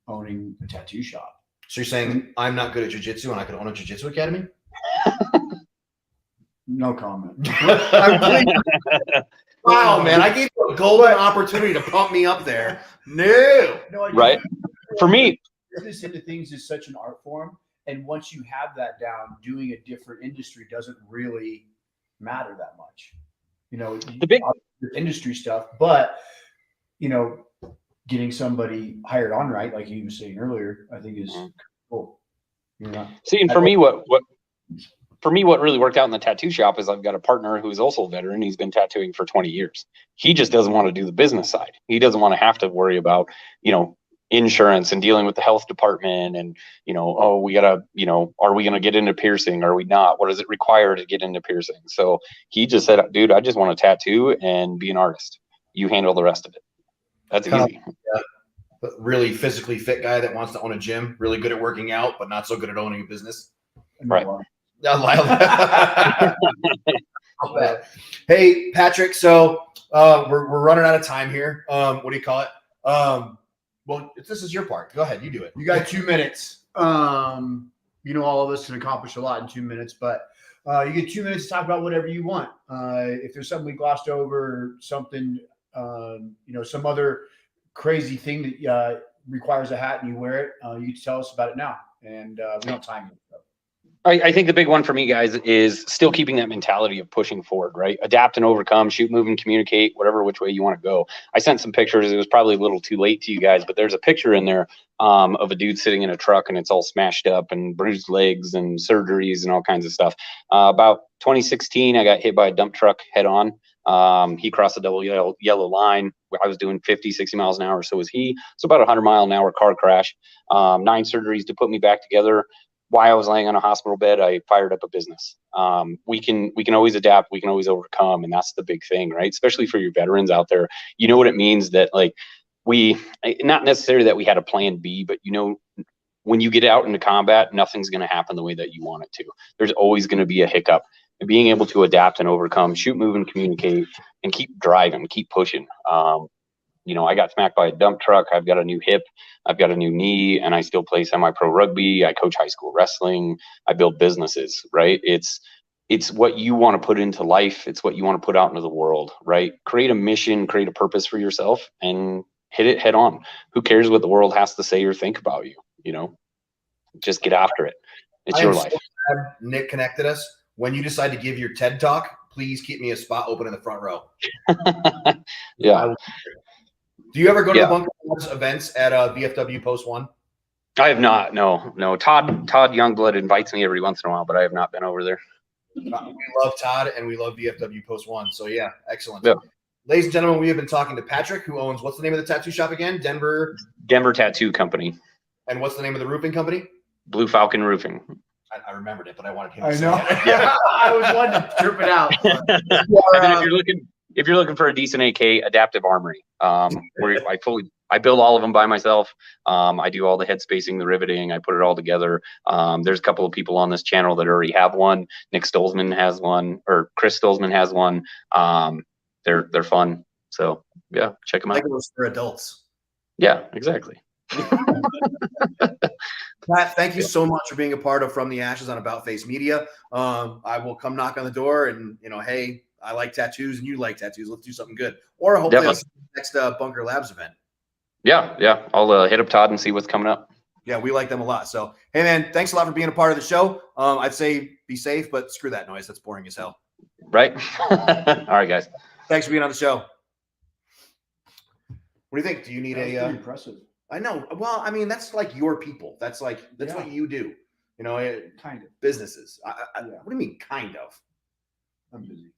owning a tattoo shop. So you're saying I'm not good at jiu-jitsu and I could own a jiu-jitsu academy? No comment. Wow, man, I gave you a golden opportunity to pump me up there. No, right? For me, business into things is such an art form, and once you have that down, doing a different industry doesn't really matter that much. The big industry stuff, but getting somebody hired on right, like you were saying earlier, I think is cool. See, and for me, what really worked out in the tattoo shop is I've got a partner who's also a veteran. He's been tattooing for 20 years. He just doesn't want to do the business side. He doesn't want to have to worry about, insurance and dealing with the health department and, are we going to get into piercing? Are we not? What does it require to get into piercing? So he just said, dude, I just want to tattoo and be an artist. You handle the rest of it. That's easy. Yeah. But really physically fit guy that wants to own a gym, really good at working out, but not so good at owning a business. Right. Hey, Patrick. So we're running out of time here. What do you call it? Well, this is your part. Go ahead. You do it. You got 2 minutes. All of us can accomplish a lot in 2 minutes, but you get 2 minutes to talk about whatever you want. If there's something we glossed over, something, some other crazy thing that requires a hat and you wear it, you can tell us about it now. And we don't time it. I think the big one for me, guys, is still keeping that mentality of pushing forward, right? Adapt and overcome, shoot, move, and communicate, whatever which way you want to go. I sent some pictures. It was probably a little too late to you guys, but there's a picture in there of a dude sitting in a truck, and it's all smashed up and bruised legs and surgeries and all kinds of stuff. About 2016, I got hit by a dump truck head on. He crossed the double yellow line. I was doing 50, 60 miles an hour. So was he. So about 100-mile-an-hour car crash. 9 surgeries to put me back together. While I was laying on a hospital bed, I fired up a business. We can always adapt. We can always overcome. And that's the big thing, right? Especially for your veterans out there. You know what it means that, like, not necessarily that we had a plan B, but when you get out into combat, nothing's going to happen the way that you want it to. There's always going to be a hiccup. And being able to adapt and overcome, shoot, move, and communicate, and keep driving, keep pushing. I got smacked by a dump truck. I've got a new hip. I've got a new knee, and I still play semi-pro rugby. I coach high school wrestling. I build businesses, right? It's what you want to put into life. It's what you want to put out into the world, right? Create a mission, create a purpose for yourself, and hit it head on. Who cares what the world has to say or think about you? Just get after it. It's your life. So glad Nick connected us. When you decide to give your TED talk, please keep me a spot open in the front row. Yeah. Do you ever go to the Bunker Labs events at VFW Post 1? I have not. No. Todd Youngblood invites me every once in a while, but I have not been over there. We love Todd and we love VFW Post 1. So yeah, excellent. Yeah. Ladies and gentlemen, we have been talking to Patrick, who owns, what's the name of the tattoo shop again? Denver Tattoo Company. And what's the name of the roofing company? Blue Falcon Roofing. I remembered it, but I wanted him I to know. say it. Yeah, I was wanting to trip it out. And then if you're looking for a decent AK, Adaptive Armory. Where I build all of them by myself. I do all the head spacing, the riveting. I put it all together. There's a couple of people on this channel that already have one. Nick Stolzman has one, or Chris Stolzman has one. They're fun. So yeah, check them out. Like those for adults. Yeah, exactly. Pat, thank you so much for being a part of From the Ashes on About Face Media. I will come knock on the door and, hey, I like tattoos and you like tattoos. Let's do something good. Or hopefully I'll see you next Bunker Labs event. Yeah. I'll hit up Todd and see what's coming up. Yeah, we like them a lot. So, hey, man, thanks a lot for being a part of the show. I'd say be safe, but screw that noise. That's boring as hell. Right? All right, guys. Thanks for being on the show. What do you think? Do you need That's pretty impressive. I know. Well, I mean, that's like your people. That's what you do. Kind of. Businesses. Yeah. What do you mean, kind of? I'm busy.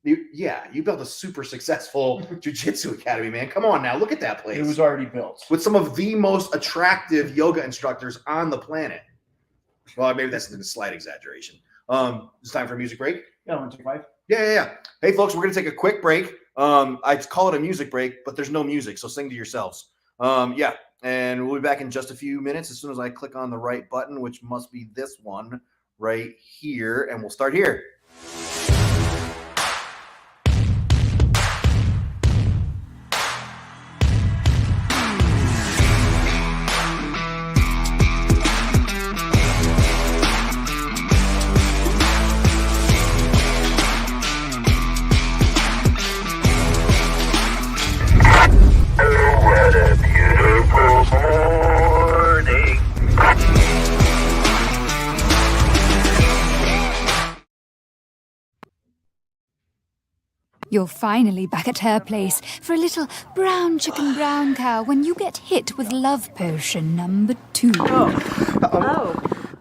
You built a super successful jiu-jitsu academy, man. Come on now. Look at that place. It was already built. With some of the most attractive yoga instructors on the planet. Well, maybe that's a slight exaggeration. It's time for a music break. Yeah, I want to take 5. Yeah. Hey, folks, we're going to take a quick break. I'd call it a music break, but there's no music, so sing to yourselves. And we'll be back in just a few minutes as soon as I click on the right button, which must be this one right here, and we'll start here. You're finally back at her place for a little brown chicken brown cow when you get hit with love potion number 2.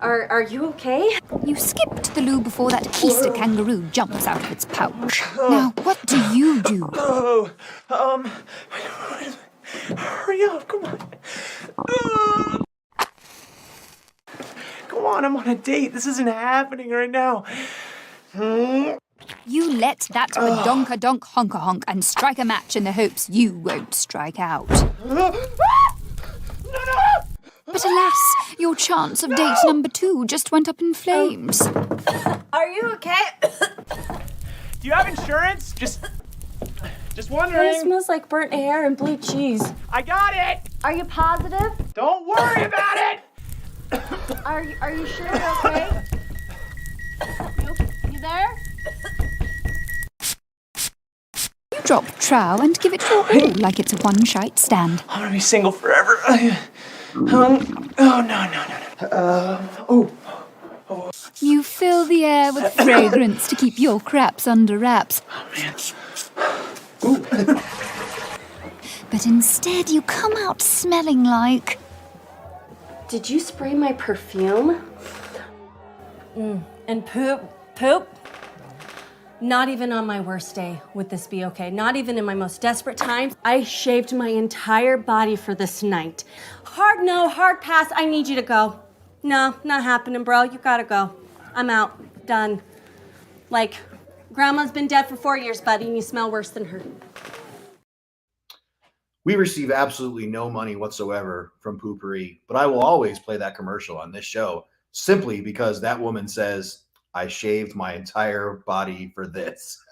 Are you okay? You skipped the loo before that keister kangaroo jumps out of its pouch. Now, what do you do? Hurry up, come on. Come on, I'm on a date. This isn't happening right now. You let that badonka-donk honka-honk and strike a match in the hopes you won't strike out. But alas, your chance of date number 2 just went up in flames. Are you okay? Do you have insurance? Just It wondering. smells like burnt hair and blue cheese. I got it. Are you positive? Don't worry about it. Are you sure you're okay? You there? You drop trow and give it your all like it's a one-shite stand. I'm gonna be single forever. Oh no. You fill the air with fragrance to keep your craps under wraps. But instead, you come out smelling like... Did you spray my perfume? And poop? Not even on my worst day would this be okay. Not even in my most desperate times. I shaved my entire body for this night. Hard no, hard pass. I need you to go. No, not happening, bro. You gotta go. I'm out. Done. Like, Grandma's been dead for 4 years, buddy, and you smell worse than her. We receive absolutely no money whatsoever from Poopery, but I will always play that commercial on this show simply because that woman says, I shaved my entire body for this.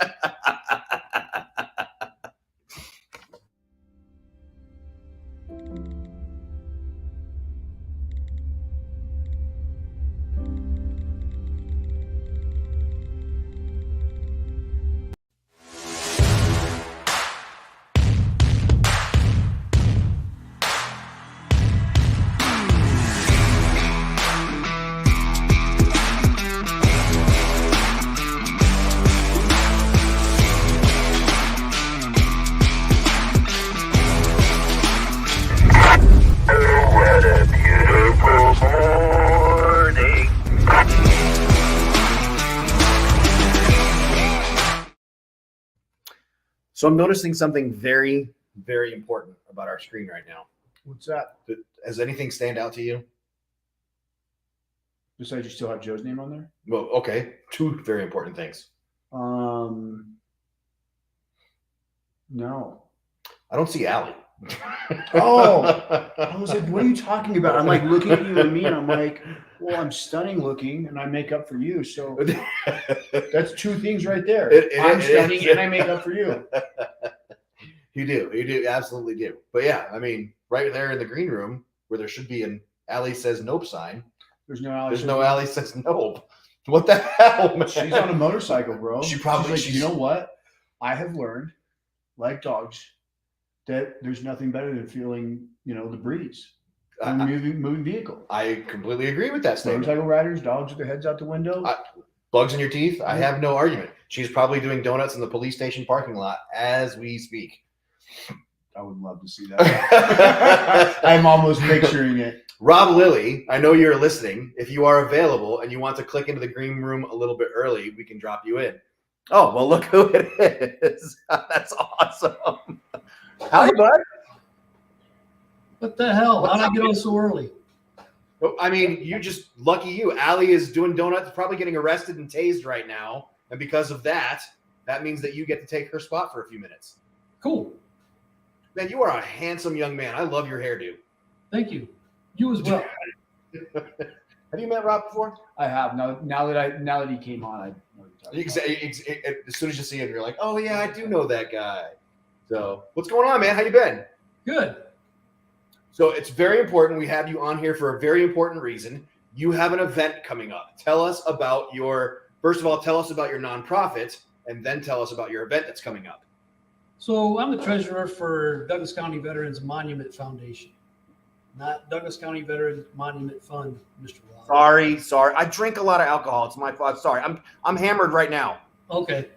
So I'm noticing something very, very important about our screen right now. What's that? Does anything stand out to you? Besides, you still have Joe's name on there? Well, okay. Two very important things. No. I don't see Allie. Oh, I was like, what are you talking about? I'm like looking at you and me, and I'm like, well, I'm stunning looking, and I make up for you. So that's two things right there. I'm stunning, and I make up for you. You do, absolutely do. But yeah, I mean, right there in the green room where there should be an Allie says nope sign. There's no Allie. There's no Allie says nope. What the hell, man? She's on a motorcycle, bro. She probably. She's like, you know what? I have learned, like dogs, that there's nothing better than feeling, the breeze. Moving vehicle. I completely agree with that statement. Motorcycle riders, dogs with their heads out the window. Bugs in your teeth. I have no argument. She's probably doing donuts in the police station parking lot as we speak. I would love to see that. I'm almost picturing it. Rob Lilly, I know you're listening. If you are available and you want to click into the green room a little bit early, we can drop you in. Oh, well, look who it is. That's awesome. Howdy, bud. What the hell? How'd I get on so early? I mean, lucky you. Allie is doing donuts, probably getting arrested and tased right now. And because of that means that you get to take her spot for a few minutes. Cool. Man, you are a handsome young man. I love your hairdo. Thank you. You as well. Have you met Rob before? I have. Now that he came on, I know what you're talking about. As soon as you see him, you're like, oh yeah, I do know that guy. So what's going on, man? How you been? Good. So it's very important. We have you on here for a very important reason. You have an event coming up. Tell us about first of all, tell us about your nonprofit, and then tell us about your event that's coming up. So I'm the treasurer for Douglas County Veterans Monument Foundation, not Douglas County Veterans Monument Fund, Mr. Waller. Sorry. I drink a lot of alcohol. It's my fault. Sorry. I'm hammered right now. Okay.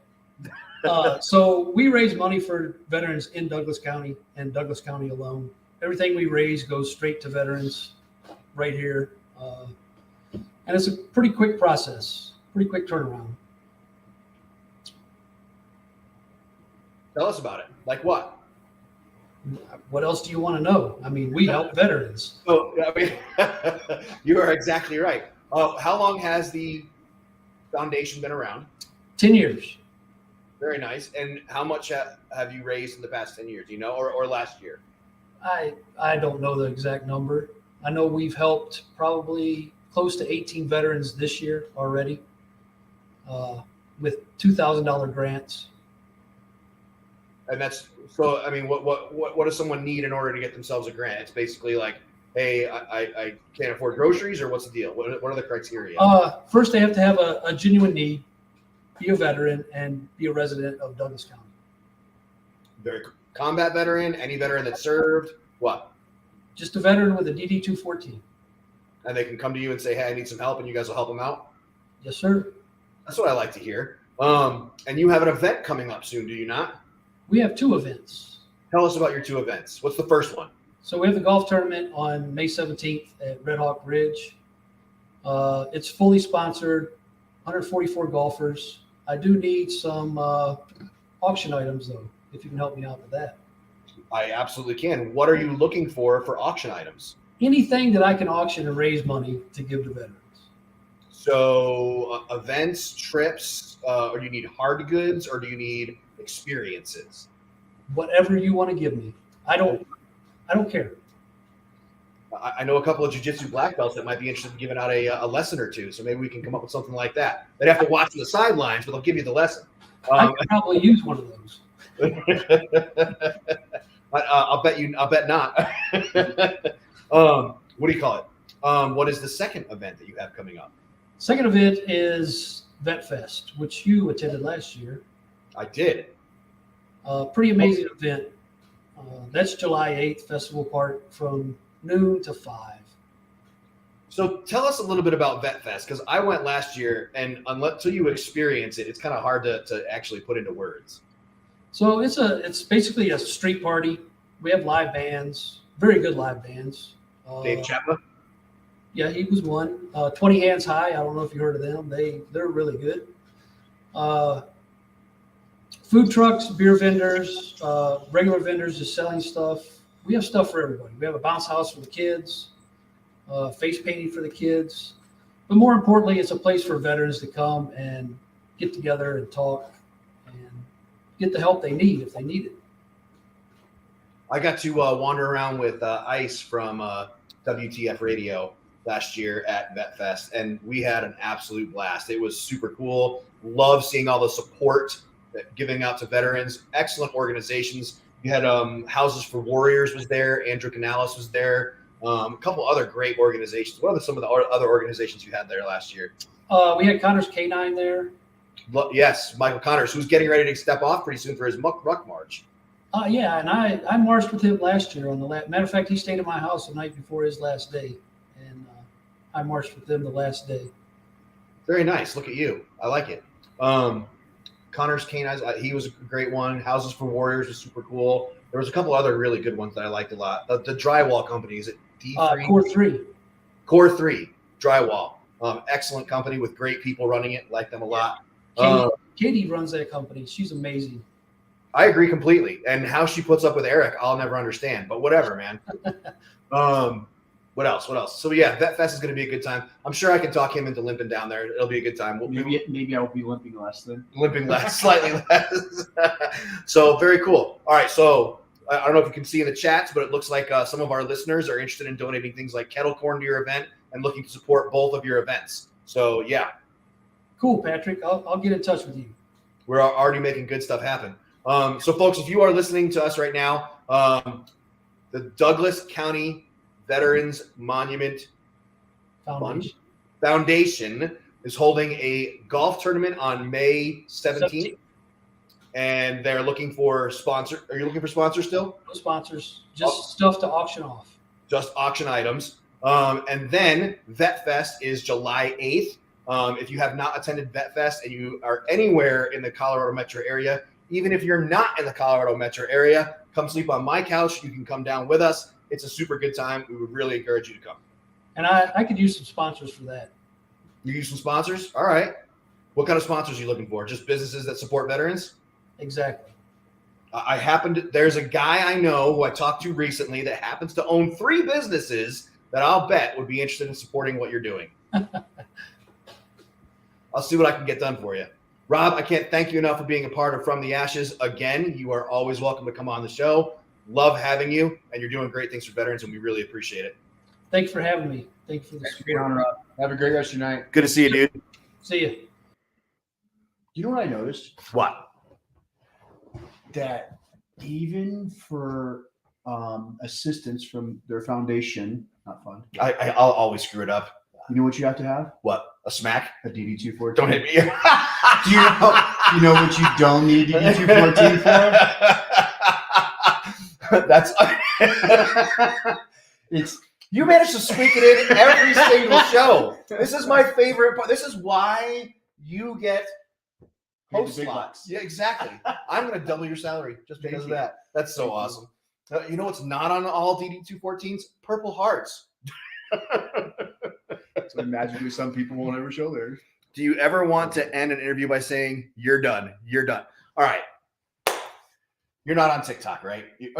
So we raise money for veterans in Douglas County and Douglas County alone. Everything we raise goes straight to veterans right here. And it's a pretty quick process, pretty quick turnaround. Tell us about it. Like what? What else do you want to know? I mean, we help veterans. Oh, I mean, you are exactly right. How long has the foundation been around? 10 years. Very nice. And how much have you raised in the past 10 years? Do you know, or last year? I don't know the exact number. I know we've helped probably close to 18 veterans this year already with $2,000 grants. And that's so. I mean, what does someone need in order to get themselves a grant? It's basically like, hey, I can't afford groceries, or what's the deal? What are the criteria? First, they have to have a genuine need, be a veteran, and be a resident of Douglas County. Very combat veteran, any veteran that served. What? Just a veteran with a DD-214. And they can come to you and say, hey, I need some help, and you guys will help them out? Yes, sir. That's what I like to hear. And you have an event coming up soon, do you not? We have 2 events. Tell us about your 2 events. What's the first one? So we have the golf tournament on May 17th at Red Hawk Ridge. It's fully sponsored, 144 golfers. I do need some auction items, though, if you can help me out with that. I absolutely can. What are you looking for auction items? Anything that I can auction and raise money to give to veterans. So events, trips, or do you need hard goods, or do you need experiences? Whatever you want to give me. I don't care. I know a couple of jiu-jitsu black belts that might be interested in giving out a lesson or 2. So maybe we can come up with something like that. They'd have to watch the sidelines, but they'll give you the lesson. I could probably use one of those. I'll bet not. What do you call it? What is the second event that you have coming up? Second event is Vet Fest, which you attended last year. I did. Pretty amazing event. That's July 8th, Festival Park, from noon to 5. So tell us a little bit about Vet Fest, because I went last year, and until you experience it, it's kind of hard to actually put into words. So it's basically a street party. We have live bands, very good live bands. Dave Chapman? Yeah, he was one. 20 Hands High. I don't know if you heard of them. They're really good. Food trucks, beer vendors, regular vendors just selling stuff. We have stuff for everybody. We have a bounce house for the kids, face painting for the kids. But more importantly, it's a place for veterans to come and get together and talk and get the help they need if they need it. I got to wander around with Ice from WTF Radio last year at Vet Fest, and we had an absolute blast. It was super cool. Love seeing all the support that giving out to veterans. Excellent organizations. You had Houses for Warriors was there. Andrew Canales was there. A couple other great organizations. What are some of the other organizations you had there last year? We had Connors K9 there. Yes, Michael Connors, who's getting ready to step off pretty soon for his Ruck March. Yeah, and I marched with him last year on the matter of fact, he stayed at my house the night before his last day, and I marched with him the last day. Very nice. Look at you. I like it. Connors K9, he was a great one. Houses for Warriors was super cool. There was a couple other really good ones that I liked a lot. The drywall company, is it D3? Core 3. Core 3 Drywall. Excellent company with great people running it. Like them a lot. Katie runs that company. She's amazing. I agree completely. And how she puts up with Eric, I'll never understand. But whatever, man. What else? So yeah, Vet Fest is going to be a good time. I'm sure I can talk him into limping down there. It'll be a good time. Maybe I will be limping less then. Limping less, slightly less. So very cool. All right, so I don't know if you can see in the chats, but it looks like some of our listeners are interested in donating things like kettle corn to your event and looking to support both of your events. So yeah. Cool, Patrick. I'll get in touch with you. We're already making good stuff happen. So folks, if you are listening to us right now, the Douglas County Veterans Monument Foundation is holding a golf tournament on May 17th. And they're looking for sponsors. Are you looking for sponsors still? No sponsors, just stuff to auction off. Just auction items. And then Vet Fest is July 8th. If you have not attended Vet Fest and you are anywhere in the Colorado metro area, even if you're not in the Colorado metro area, come sleep on my couch. You can come down with us. It's a super good time. We would really encourage you to come. And I could use some sponsors for that. You use some sponsors? All right. What kind of sponsors are you looking for? Just businesses that support veterans? Exactly. There's a guy I know who I talked to recently that happens to own 3 businesses that I'll bet would be interested in supporting what you're doing. I'll see what I can get done for you. Rob, I can't thank you enough for being a part of From the Ashes. Again, you are always welcome to come on the show. Love having you, and you're doing great things for veterans, and we really appreciate it. Thanks for having me. Thank you for the Great honor, Rob. Have a great rest of your night. Good to see you, dude. See you. You know what I noticed? What? That even for assistance from their foundation, not fun. I'll always screw it up. You know what you have to have? What? A smack? A DD-214. Don't hit me. Do you know what you don't need DD-214 for? That's You managed to squeak it in every single show. This is my favorite part. This is why you get host big slots. bucks. Yeah, exactly. I'm going to double your salary just because of that. That's so awesome. You know what's not on all DD214s? Purple Hearts. So magically, some people won't ever show theirs. Do you ever want to end an interview by saying, you're done? You're done. All right. You're not on TikTok, right? You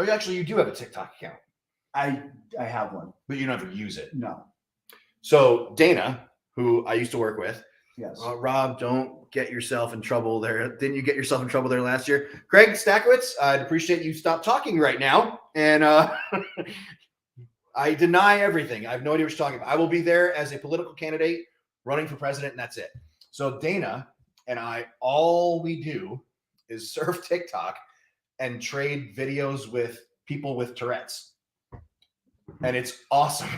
do have a TikTok account, I have one. but you don't ever use it. No. So Dana, who I used to work with, Yes. Rob, don't get yourself in trouble there. Didn't you get yourself in trouble there last year? Craig Stackowitz, I'd appreciate you stop talking right now. And I deny everything. I have no idea what you're talking about. I will be there as a political candidate running for president, and that's it. So Dana and I, all we do is surf TikTok and trade videos with people with Tourette's. And it's awesome.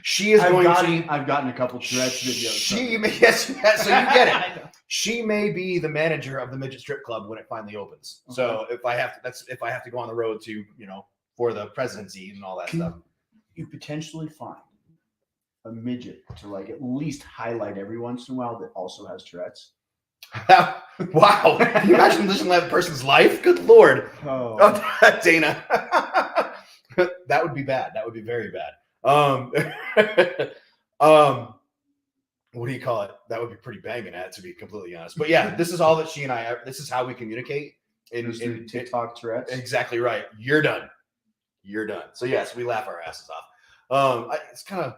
She is I've gotten a couple Tourette's videos. Yes, so you get it. She may be the manager of the midget strip club when it finally opens. Okay. So if I have to go on the road to, for the presidency and all that stuff. You potentially find a midget to like at least highlight every once in a while that also has Tourette's. Wow. Can you imagine listening to that person's life? Good Lord. Oh, Dana. That would be bad. That would be very bad. What do you call it? That would be pretty banging at, to be completely honest. But yeah, this is all that she and I, this is how we communicate in TikTok Tourette's. Exactly right. You're done. You're done. So yes, we laugh our asses off. It's kind of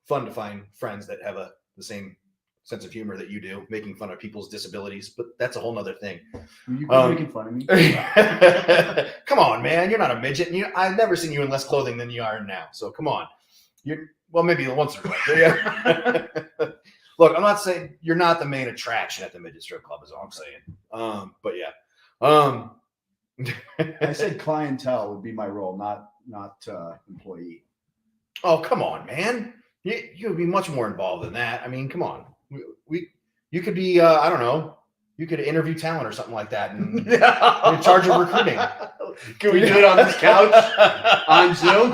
fun to find friends that have the same sense of humor that you do, making fun of people's disabilities, but that's a whole nother thing. You making fun of me? Come on, man. You're not a midget. I've never seen you in less clothing than you are now. So come on. Well, maybe once or twice. Look, I'm not saying you're not the main attraction at the midget strip club is all I'm saying. But yeah. I said clientele would be my role, not employee. Oh, come on, man. You would be much more involved than that. I mean, come on. You could be, I don't know, you could interview talent or something like that and in charge of recruiting. Can we do it on this couch on Zoom?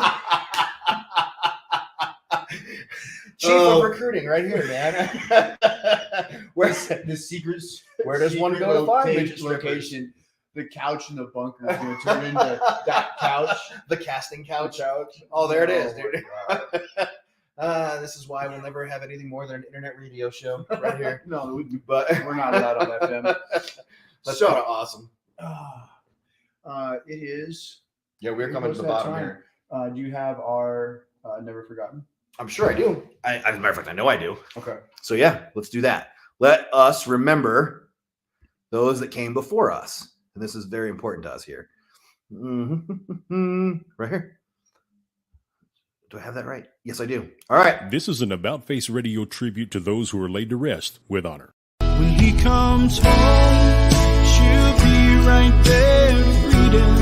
Chief of recruiting right here, man. Where's the secrets? Where does one go to find midget strippers? Location? The couch in the bunker is going to turn into that couch. The casting couch. Oh, there it is, dude. My This is why we'll never have anything more than an internet radio show right here. No, But we're not allowed on FM. That's So- kind of awesome. It is. Yeah, we're Pretty coming to close the to that bottom time. here. Do you have our Never Forgotten? I'm sure I do. As a matter of fact, I know I do. Okay. So yeah, let's do that. Let us remember those that came before us. And this is very important to us here. Right here. Do I have that right? Yes, I do. All right. This is an About Face Radio tribute to those who are laid to rest with honor. When he comes home, she'll be right there to greet him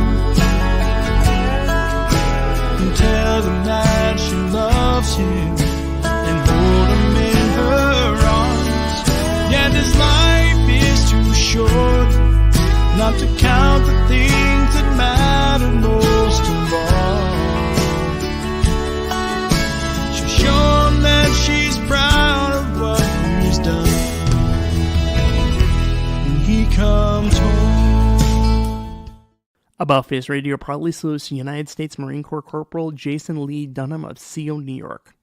and tell him that she loves him and hold him in her arms. Yeah, this life is too short not to count the things that matter most of all. She'll show him that she's proud of what he's done when he comes home. About Face Radio proudly salutes United States Marine Corps Corporal Jason Lee Dunham of CO, New York.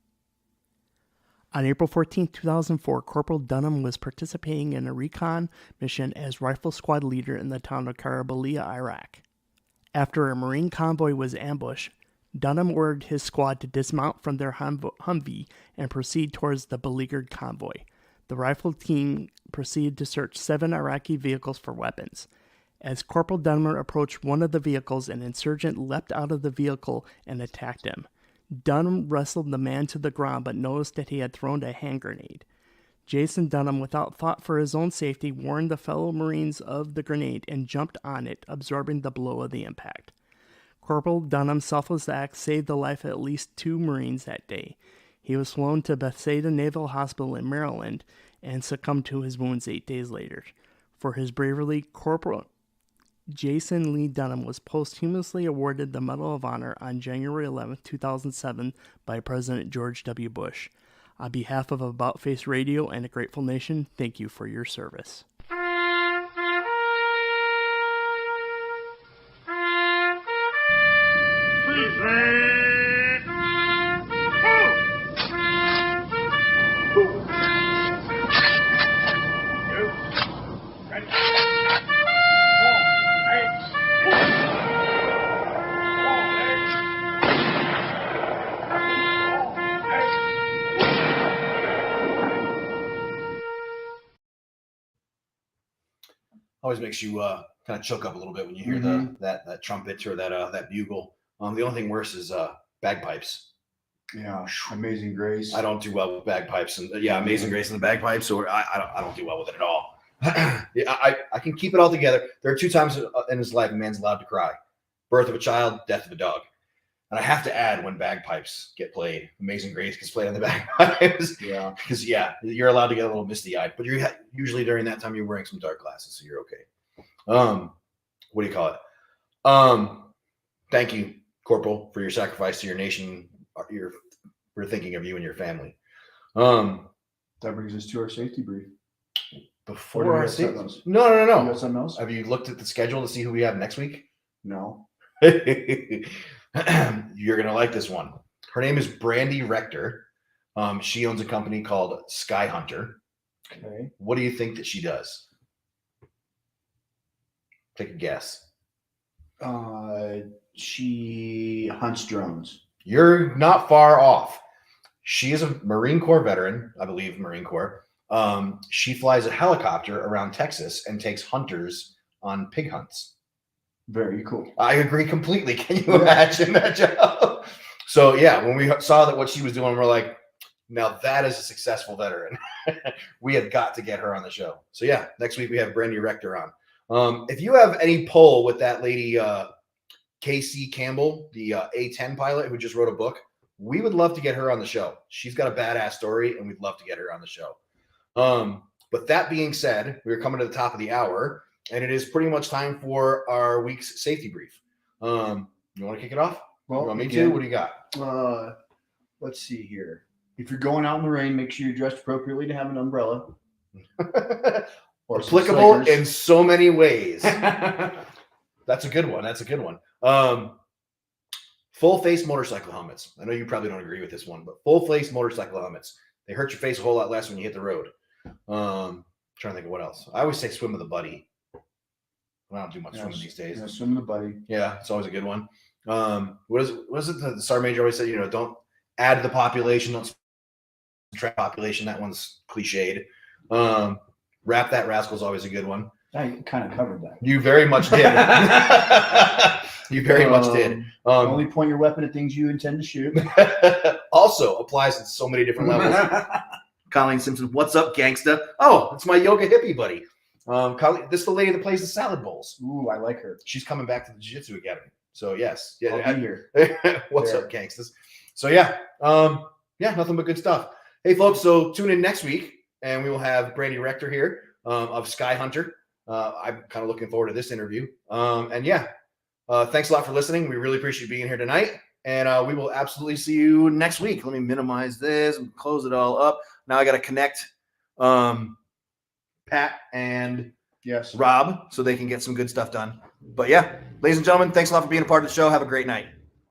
On April 14, 2004, Corporal Dunham was participating in a recon mission as rifle squad leader in the town of Karabalia, Iraq. After a Marine convoy was ambushed, Dunham ordered his squad to dismount from their Humvee and proceed towards the beleaguered convoy. The rifle team proceeded to search 7 Iraqi vehicles for weapons. As Corporal Dunham approached one of the vehicles, an insurgent leapt out of the vehicle and attacked him. Dunham wrestled the man to the ground but noticed that he had thrown a hand grenade. Jason Dunham, without thought for his own safety, warned the fellow Marines of the grenade and jumped on it, absorbing the blow of the impact. Corporal Dunham's selfless act saved the life of at least 2 Marines that day. He was flown to Bethesda Naval Hospital in Maryland and succumbed to his wounds 8 days later. For his bravery, Corporal Jason Lee Dunham was posthumously awarded the Medal of Honor on January 11, 2007 by President George W. Bush. On behalf of About Face Radio and a Grateful Nation, thank you for your service. Always makes you kind of choke up a little bit when you hear that trumpet or that bugle. The only thing worse is bagpipes. Yeah, Amazing Grace. I don't do well with bagpipes, and Amazing Grace and the bagpipes, or I don't do well with it at all. I can keep it all together. There are 2 times in his life a man's allowed to cry: birth of a child, death of a dog. And I have to add, when bagpipes get played, Amazing Grace gets played on the bagpipes. Yeah, because you're allowed to get a little misty-eyed, but you're usually during that time you're wearing some dark glasses, so you're okay. What do you call it? Thank you, Corporal, for your sacrifice to your nation. We're thinking of you and your family. that brings us to our safety brief. Before our safety, No. no. You got something else? Have you looked at the schedule to see who we have next week? No. You're gonna like this one. Her name is Brandy Rector. She owns a company called Sky Hunter. Okay. What do you think that she does? Take a guess. She hunts drones. You're not far off. She is a Marine Corps veteran, I believe, Marine Corps. She flies a helicopter around Texas and takes hunters on pig hunts. Very cool. I agree completely. Can you imagine that job? So when we saw that what she was doing, we're like, now that is a successful veteran. We have got to get her on the show. So next week we have Brandy Rector on. If you have any pull with that lady, Casey Campbell, the A-10 pilot who just wrote a book, we would love to get her on the show. She's got a badass story, and we'd love to get her on the show. But that being said, we're coming to the top of the hour, and it is pretty much time for our week's safety brief. You want to kick it off? Well, you want me to? What do you got? Let's see here. If you're going out in the rain, make sure you're dressed appropriately to have an umbrella. Or applicable in so many ways. That's a good one. Full face motorcycle helmets. I know you probably don't agree with this one, but full face motorcycle helmets. They hurt your face a whole lot less when you hit the road. Trying to think of what else. I always say swim with a buddy. I don't do much swimming these days. Yeah, swim with a buddy. Yeah, it's always a good one. What is it the Sergeant Major always said, don't add to the population, don't subtract population. That one's cliched. Wrap that rascal is always a good one. I kind of covered that. You very much did. You very much did. Only point your weapon at things you intend to shoot. Also applies at so many different levels. Colleen Simpson, what's up, gangsta? Oh, it's my yoga hippie buddy. This is the lady that plays the salad bowls. Ooh, I like her. She's coming back to the Jiu-Jitsu Academy. So yes, I'll be here. What's up, gangstas? So nothing but good stuff. Hey, folks, so tune in next week, and we will have Brandy Rector here of Sky Hunter. I'm kind of looking forward to this interview. Thanks a lot for listening. We really appreciate being here tonight, and we will absolutely see you next week. Let me minimize this and close it all up. Now I got to connect Pat and Rob so they can get some good stuff done. But ladies and gentlemen, thanks a lot for being a part of the show. Have a great night.